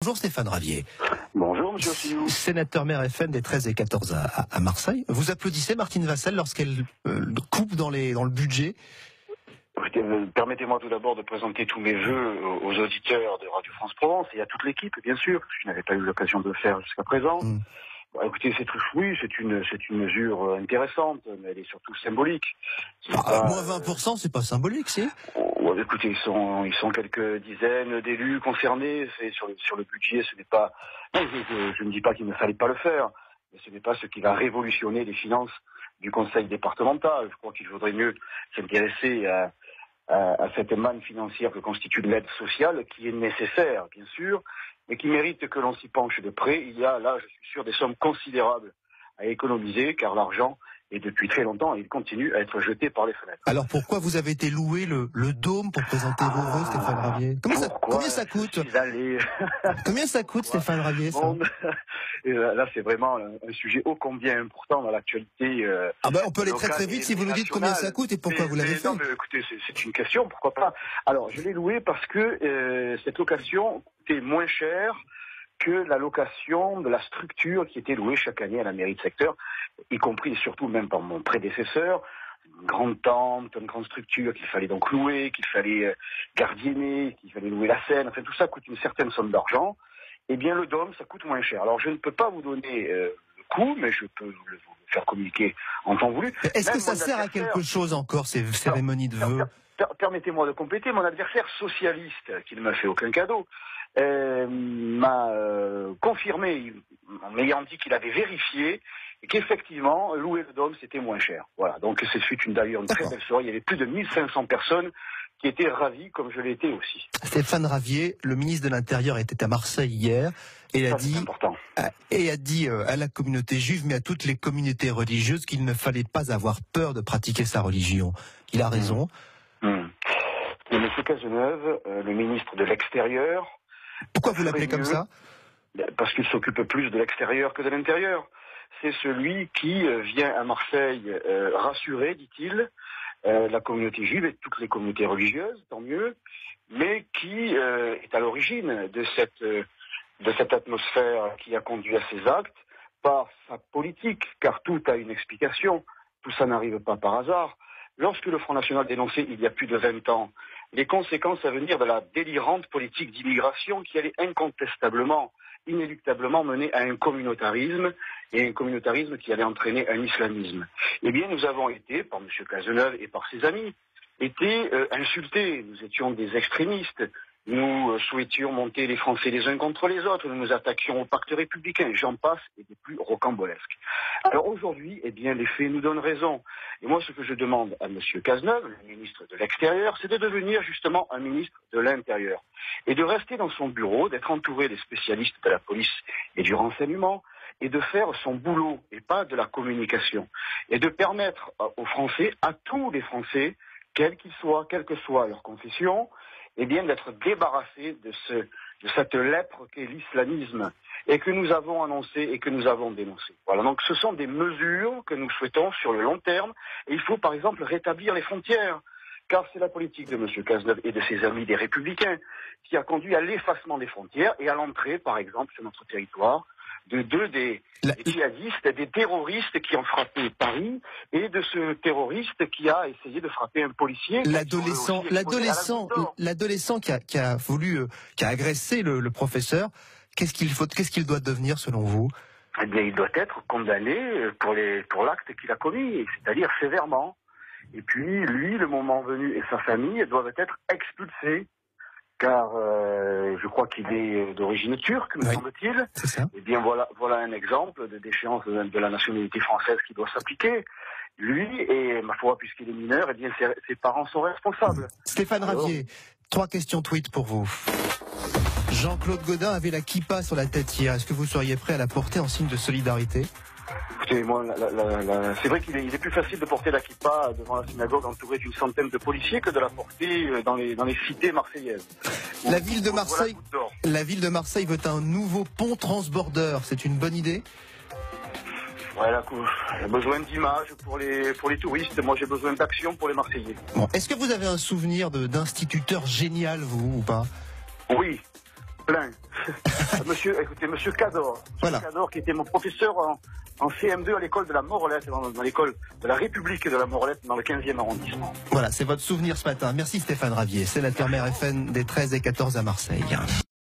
Bonjour Stéphane Ravier. Bonjour Monsieur Asselineau. Sénateur maire FN des 13 et 14 à Marseille. Vous applaudissez Martine Vassal lorsqu'elle coupe dans le budget? Permettez-moi tout d'abord de présenter tous mes vœux aux auditeurs de Radio France Provence et à toute l'équipe, bien sûr, parce que je n'avais pas eu l'occasion de le faire jusqu'à présent. Bon, écoutez, c'est une mesure intéressante, mais elle est surtout symbolique. Moins 20%, c'est pas symbolique, si? Écoutez, ils sont quelques dizaines d'élus concernés. Sur le budget, ce n'est pas. Je ne dis pas qu'il ne fallait pas le faire, mais ce n'est pas ce qui va révolutionner les finances du conseil départemental. Je crois qu'il vaudrait mieux s'intéresser à cette manne financière que constitue l'aide sociale, qui est nécessaire, bien sûr, mais qui mérite que l'on s'y penche de près. Il y a là, je suis sûr, des sommes considérables à économiser, car l'argent est depuis très longtemps, il continue à être jeté par les fenêtres. Alors pourquoi vous avez été loué le dôme pour présenter vos vœux, Stéphane Ravier? Combien ça coûte? Combien ça coûte, Stéphane Ravier, ça? Là, c'est vraiment un sujet ô combien important dans l'actualité. On peut aller très très vite si vous nous dites combien ça coûte et pourquoi vous l'avez fait. Non, mais écoutez, c'est une question, pourquoi pas. Alors, je l'ai loué parce que cette location coûtait moins cher que la location de la structure qui était louée chaque année à la mairie de secteur, y compris et surtout même par mon prédécesseur, une grande tente, une grande structure qu'il fallait donc louer, qu'il fallait gardienner, qu'il fallait louer la scène, enfin tout ça coûte une certaine somme d'argent. Eh bien le dôme, ça coûte moins cher. Alors je ne peux pas vous donner le coût, mais je peux vous le faire communiquer en temps voulu. Est-ce que ça sert à quelque chose encore, ces cérémonies de vœux? Permettez-moi de compléter, mon adversaire socialiste, qui ne m'a fait aucun cadeau, m'a confirmé, en m'ayant dit qu'il avait vérifié, et qu'effectivement, louer le dôme, c'était moins cher. Voilà, donc c'est d'ailleurs une très belle soirée. Il y avait plus de 1500 personnes qui étaient ravies, comme je l'ai été aussi. Stéphane Ravier, le ministre de l'Intérieur, était à Marseille hier et a dit à la communauté juive, mais à toutes les communautés religieuses, qu'il ne fallait pas avoir peur de pratiquer sa religion. Il a raison. Et M. Cazeneuve, le ministre de l'Extérieur... Pourquoi vous l'appelez comme ça? Parce qu'il s'occupe plus de l'extérieur que de l'intérieur. C'est celui qui vient à Marseille rassurer, dit-il, la communauté juive et toutes les communautés religieuses, tant mieux, mais qui est à l'origine de cette atmosphère qui a conduit à ces actes par sa politique, car tout a une explication, tout ça n'arrive pas par hasard. Lorsque le Front National dénonçait il y a plus de 20 ans les conséquences à venir de la délirante politique d'immigration qui allait incontestablement, inéluctablement mener à un communautarisme, et un communautarisme qui allait entraîner un islamisme. Eh bien, nous avons été, par M. Cazeneuve et par ses amis, insultés. Nous étions des extrémistes. Nous souhaitions monter les Français les uns contre les autres. Nous nous attaquions au pacte républicain. J'en passe, et des plus rocambolesques. Alors aujourd'hui, eh bien, les faits nous donnent raison. Et moi, ce que je demande à M. Cazeneuve, le ministre de l'Extérieur, c'est de devenir justement un ministre de l'Intérieur. Et de rester dans son bureau, d'être entouré des spécialistes de la police et du renseignement, et de faire son boulot, et pas de la communication. Et de permettre aux Français, à tous les Français, quels qu'ils soient, quelle que soit leur confession, eh bien, d'être débarrassés de cette lèpre qu'est l'islamisme, et que nous avons annoncé et que nous avons dénoncé. Voilà, donc ce sont des mesures que nous souhaitons sur le long terme, et il faut par exemple rétablir les frontières, car c'est la politique de M. Cazeneuve et de ses amis des Républicains qui a conduit à l'effacement des frontières et à l'entrée, par exemple, sur notre territoire, des djihadistes, des terroristes qui ont frappé Paris, et de ce terroriste qui a essayé de frapper un policier. L'adolescent qui a agressé le professeur, qu'est-ce qu'il doit devenir selon vous? Eh bien, il doit être condamné pour l'acte qu'il a commis, c'est-à-dire sévèrement. Et puis, lui, le moment venu, et sa famille doivent être expulsés. Car je crois qu'il est d'origine turque, me semble-t-il. C'est ça. Eh bien voilà un exemple de déchéance de la nationalité française qui doit s'appliquer. Lui, et ma foi, puisqu'il est mineur, eh bien ses parents sont responsables. Stéphane Ravier, 3 questions tweet pour vous. Jean-Claude Gaudin avait la kippa sur la tête hier. Est-ce que vous seriez prêt à la porter en signe de solidarité? Écoutez, moi, c'est vrai qu'il est plus facile de porter la kippa devant la synagogue entourée d'une centaine de policiers que de la porter dans les cités marseillaises. La ville de Marseille veut un nouveau pont transborder. C'est une bonne idée? Voilà, j'ai besoin d'images pour les touristes. Moi, j'ai besoin d'action pour les Marseillais. Bon, est-ce que vous avez un souvenir d'instituteur génial, vous, ou pas? Oui. Plein. Monsieur Cador. Voilà. Cador, qui était mon professeur en CM2 à l'école de la Morelette, dans l'école de la République de la Morelette, dans le 15e arrondissement. Voilà, c'est votre souvenir ce matin. Merci Stéphane Ravier, sénateur maire FN des 13 et 14 à Marseille.